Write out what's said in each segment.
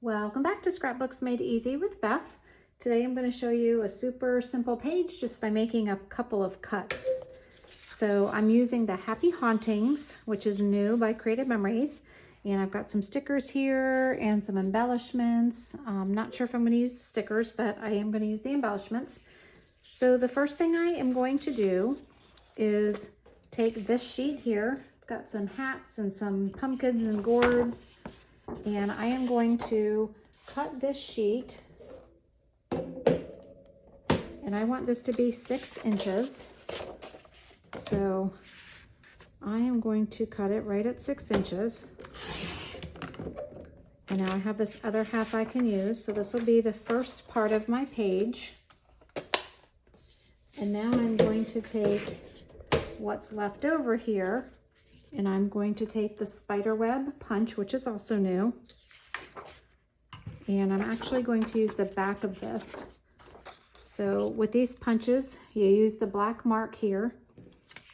Welcome back to Scrapbooks Made Easy with Beth. Today I'm going to show you a super simple page just by making a couple of cuts. So I'm using the Happy Hauntings, which is new by Creative Memories. And I've got some stickers here and some embellishments. I'm not sure if I'm going to use the stickers, but I am going to use the embellishments. So the first thing I am going to do is take this sheet here. It's got some hats and some pumpkins and gourds. And I am going to cut this sheet, and I want this to be 6 inches. So I am going to cut it right at 6 inches. And now I have this other half I can use. So this will be the first part of my page. And now I'm going to take what's left over here, and I'm going to take the spiderweb punch, which is also new. And I'm actually going to use the back of this. So with these punches, you use the black mark here,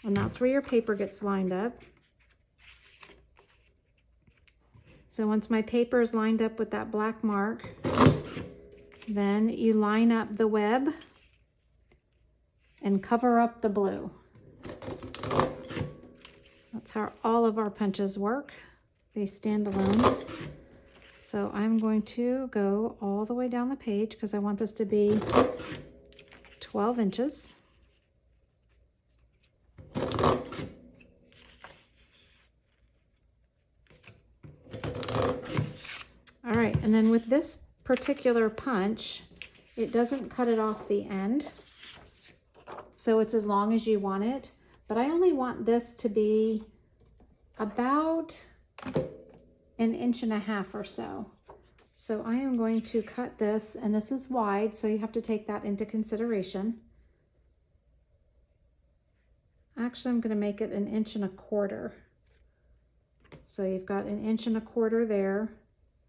and that's where your paper gets lined up. So once my paper is lined up with that black mark, then you line up the web and cover up the blue. That's how all of our punches work. They stand alone. So I'm going to go all the way down the page because I want this to be 12 inches. All right, and then with this particular punch, it doesn't cut it off the end. So it's as long as you want it. But I only want this to be about 1.5 inches or so. So I am going to cut this, and this is wide, so you have to take that into consideration. Actually, I'm going to make it 1.25 inches. So you've got 1.25 inches there,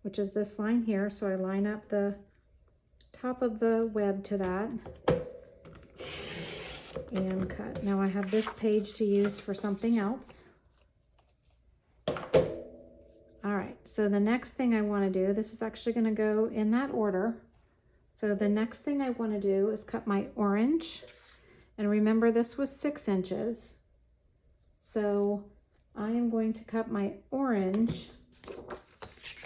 which is this line here. So I line up the top of the web to that. And cut. Now I have this page to use for something else. All right, so the next thing I want to do, this is actually going to go in that order. So the next thing I want to do is cut my orange. And remember, this was 6 inches. So I am going to cut my orange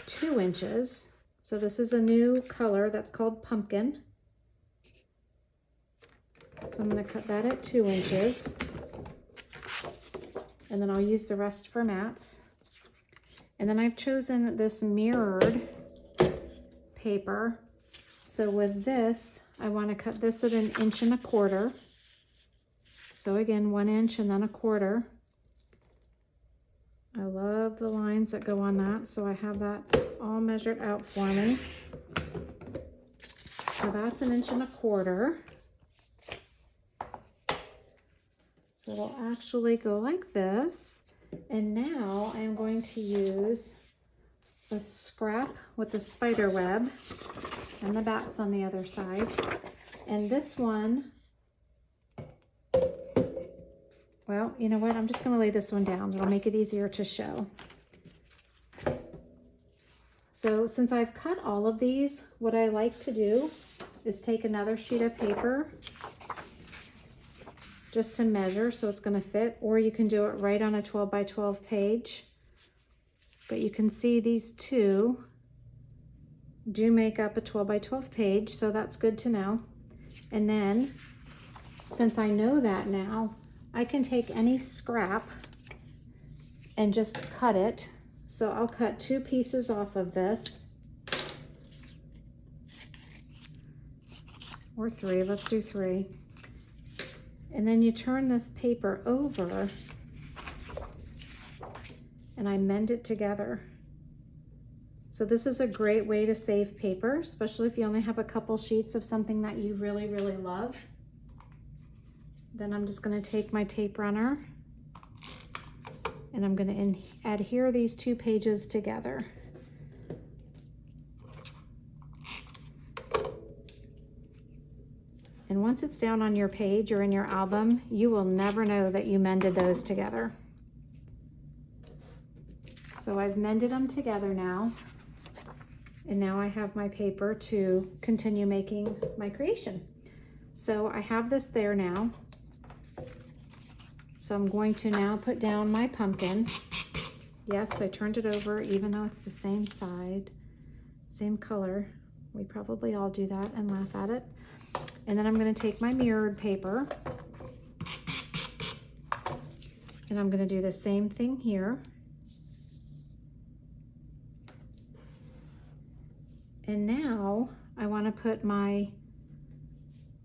2 inches. So this is a new color that's called pumpkin. So I'm going to cut that at 2 inches, and then I'll use the rest for mats. And then I've chosen this mirrored paper. So with this, I want to cut this at 1.25 inches. So again, 1 inch and then 1/4. I love the lines that go on that, so I have that all measured out for me. So that's 1.25 inches. So it'll actually go like this. And now I'm going to use a scrap with the spider web and the bats on the other side. And this one, well, you know what? I'm just going to lay this one down. It'll make it easier to show. So since I've cut all of these, what I like to do is take another sheet of paper just to measure so it's going to fit, or you can do it right on a 12 by 12 page. But you can see these two do make up a 12 by 12 page, so that's good to know. And then, since I know that now, I can take any scrap and just cut it. So I'll cut 2 pieces off of this, or 3, let's do 3. And then you turn this paper over and I mend it together. So this is a great way to save paper, especially if you only have a couple sheets of something that you really, really love. Then I'm just going to take my tape runner and I'm going to adhere these 2 pages together. And once it's down on your page or in your album, you will never know that you mended those together. So I've mended them together now. And now I have my paper to continue making my creation. So I have this there now. So I'm going to now put down my pumpkin. Yes, I turned it over even though it's the same side, same color. We probably all do that and laugh at it. And then I'm going to take my mirrored paper and I'm going to do the same thing here. And now I want to put my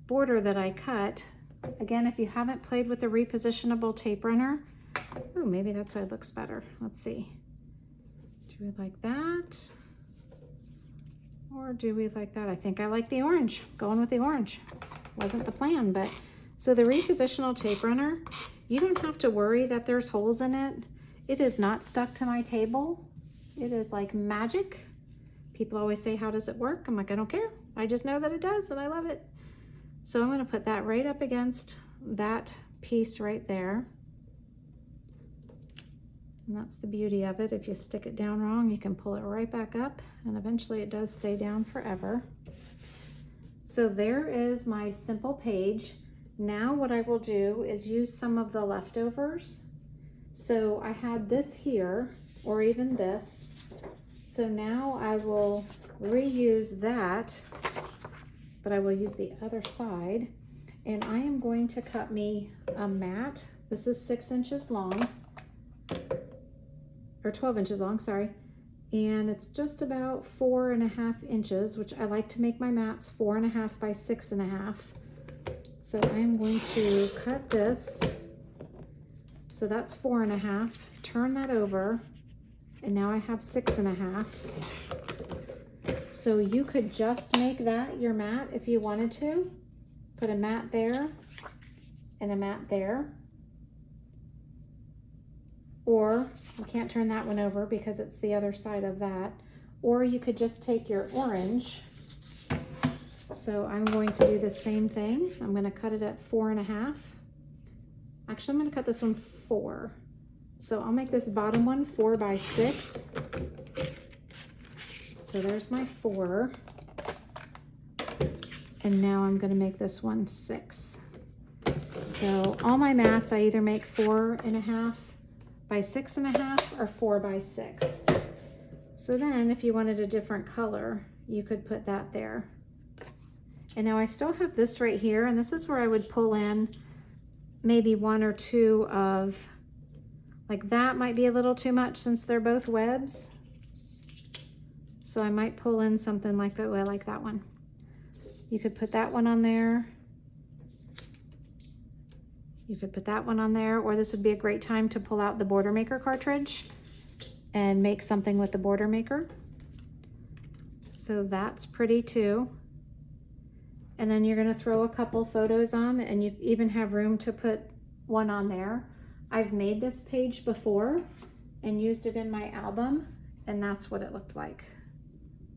border that I cut. Again, if you haven't played with the repositionable tape runner, ooh, maybe that side looks better. Let's see. Do we like that? Or do we like that? I think I like the orange. Going with the orange. Wasn't the plan, but so the repositional tape runner, you don't have to worry that there's holes in it. It is not stuck to my table. It is like magic. People always say, how does it work? I'm like, I don't care. I just know that it does and I love it. So I'm going to put that right up against that piece right there. And that's the beauty of it. If you stick it down wrong, you can pull it right back up and eventually it does stay down forever. So there is my simple page. Now what I will do is use some of the leftovers. So I had this here, or even this. So now I will reuse that, but I will use the other side. And I am going to cut me a mat. This is 6 inches long, or 12 inches long, sorry. And it's just about 4.5 inches, which I like to make my mats 4.5 by 6.5. So I'm going to cut this. So that's 4.5, turn that over. And now I have 6.5. So you could just make that your mat if you wanted to. Put a mat there and a mat there. Or you can't turn that one over because it's the other side of that. Or you could just take your orange. So I'm going to do the same thing. I'm going to cut it at 4.5. Actually, I'm going to cut this one 4. So I'll make this bottom one 4 by 6. So there's my 4. And now I'm going to make this one 6. So all my mats I either make 4.5 by 6.5 or 4 by 6. So then if you wanted a different color, you could put that there. And now I still have this right here, and this is where I would pull in maybe 1 or 2 of, like that might be a little too much since they're both webs. So I might pull in something like that. Oh, I like that one. You could put that one on there. You could put that one on there, or this would be a great time to pull out the Border Maker cartridge and make something with the Border Maker. So that's pretty too. And then you're gonna throw a couple photos on, and you even have room to put one on there. I've made this page before and used it in my album, and that's what it looked like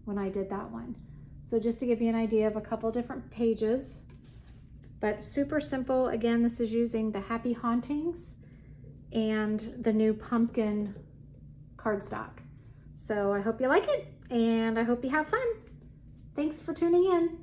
when I did that one. So just to give you an idea of a couple different pages, but super simple. Again, this is using the Happy Hauntings and the new pumpkin cardstock. So I hope you like it, and I hope you have fun. Thanks for tuning in.